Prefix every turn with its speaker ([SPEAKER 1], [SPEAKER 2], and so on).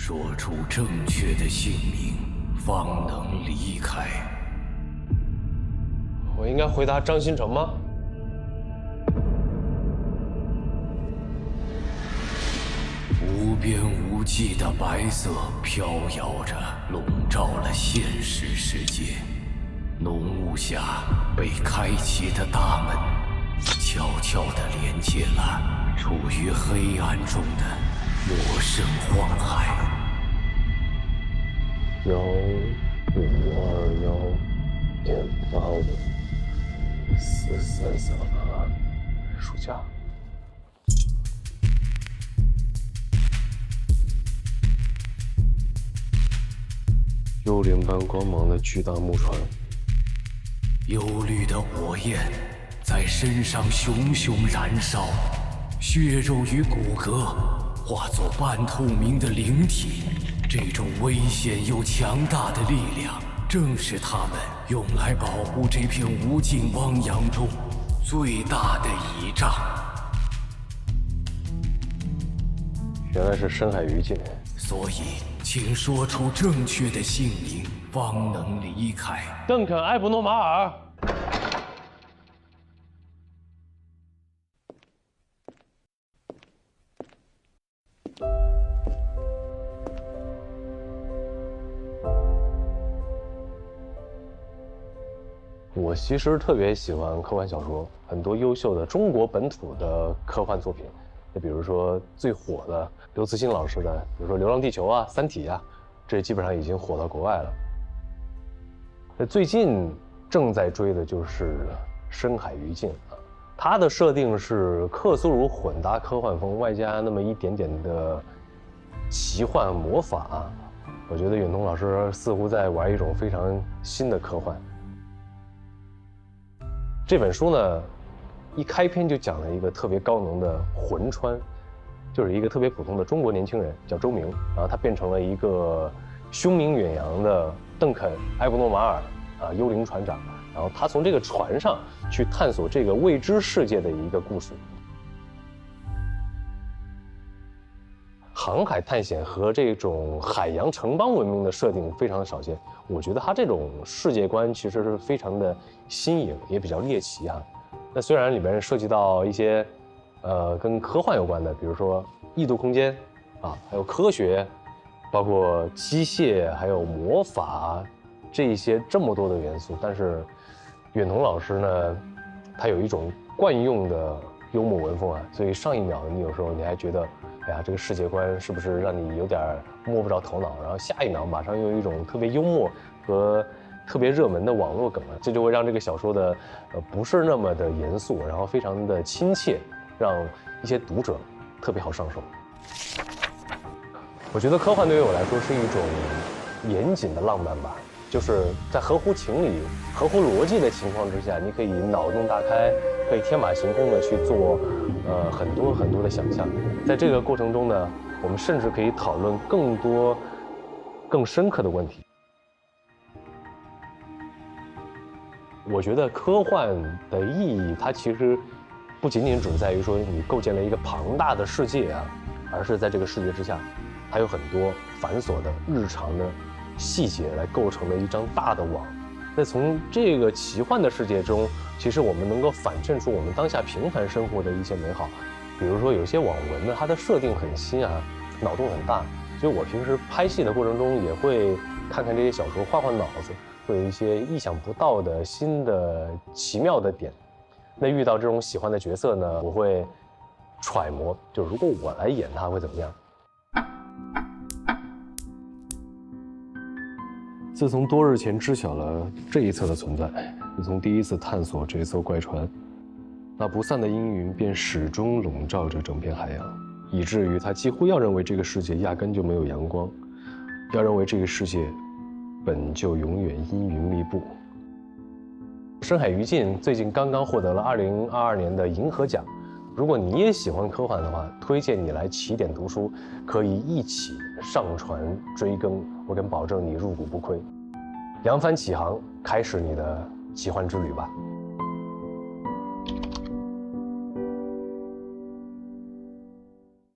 [SPEAKER 1] 说出正确的姓名，方能离开。
[SPEAKER 2] 我应该回答张新成吗？
[SPEAKER 1] 无边无际的白色飘摇着，笼罩了现实世界。浓雾下被开启的大门，悄悄地连接了处于黑暗中的陌生荒海。
[SPEAKER 2] 15521.85433暑假。幽灵般光芒的巨大木船，
[SPEAKER 1] 忧虑的火焰在身上熊熊燃烧，血肉与骨骼化作半透明的灵体。这种危险又强大的力量，正是他们用来保护这片无尽汪洋中最大的倚仗。
[SPEAKER 2] 原来是深海鱼界。
[SPEAKER 1] 所以，请说出正确的姓名，方能离开。
[SPEAKER 2] 邓肯·埃布诺马尔。我其实特别喜欢科幻小说，很多优秀的中国本土的科幻作品，就比如说最火的刘慈欣老师的，比如说《流浪地球》啊，《三体》啊，这基本上已经火到国外了。那最近正在追的就是《深海鱼境》啊，它的设定是克苏鲁混搭科幻风，外加那么一点点的奇幻魔法。我觉得远东老师似乎在玩一种非常新的科幻。这本书呢，一开篇就讲了一个特别高能的魂穿，就是一个特别普通的中国年轻人，叫周明，然后他变成了一个凶名远扬的邓肯·埃布诺马尔幽灵船长，然后他从这个船上去探索这个未知世界的一个故事。航海探险和这种海洋城邦文明的设定非常的少见，我觉得它这种世界观其实是非常的新颖，也比较猎奇啊。那虽然里面涉及到一些跟科幻有关的，比如说异度空间啊，还有科学，包括机械，还有魔法这些这么多的元素，但是远桐老师呢，他有一种惯用的幽默文风啊，所以上一秒你有时候你还觉得，哎呀，这个世界观是不是让你有点摸不着头脑？然后下一秒马上又有一种特别幽默和特别热门的网络梗啊，这就会让这个小说的不是那么的严肃，然后非常的亲切，让一些读者特别好上手。我觉得科幻对于我来说是一种严谨的浪漫吧，就是在合乎情理、合乎逻辑的情况之下，你可以脑洞大开，可以天马行空的去做很多很多的想象。在这个过程中呢，我们甚至可以讨论更多、更深刻的问题。我觉得科幻的意义，它其实不仅仅只在于说你构建了一个庞大的世界啊，而是在这个世界之下，还有很多繁琐的日常的细节来构成的一张大的网。那从这个奇幻的世界中，其实我们能够反衬出我们当下平凡生活的一些美好。比如说有些网文呢，它的设定很新啊，脑洞很大，所以我平时拍戏的过程中也会看看这些小说，换换脑子，会有一些意想不到的新的奇妙的点。那遇到这种喜欢的角色呢，我会揣摩，就如果我来演他会怎么样。自从多日前知晓了这一侧的存在，自从第一次探索这艘怪船，那不散的阴云便始终笼罩着整片海洋，以至于他几乎要认为这个世界压根就没有阳光，要认为这个世界本就永远阴云密布。深海鱼境最近刚刚获得了2022年的银河奖，如果你也喜欢科幻的话，推荐你来起点读书，可以一起上船追更，我敢保证你入股不亏。扬帆起航，开始你的奇幻之旅吧。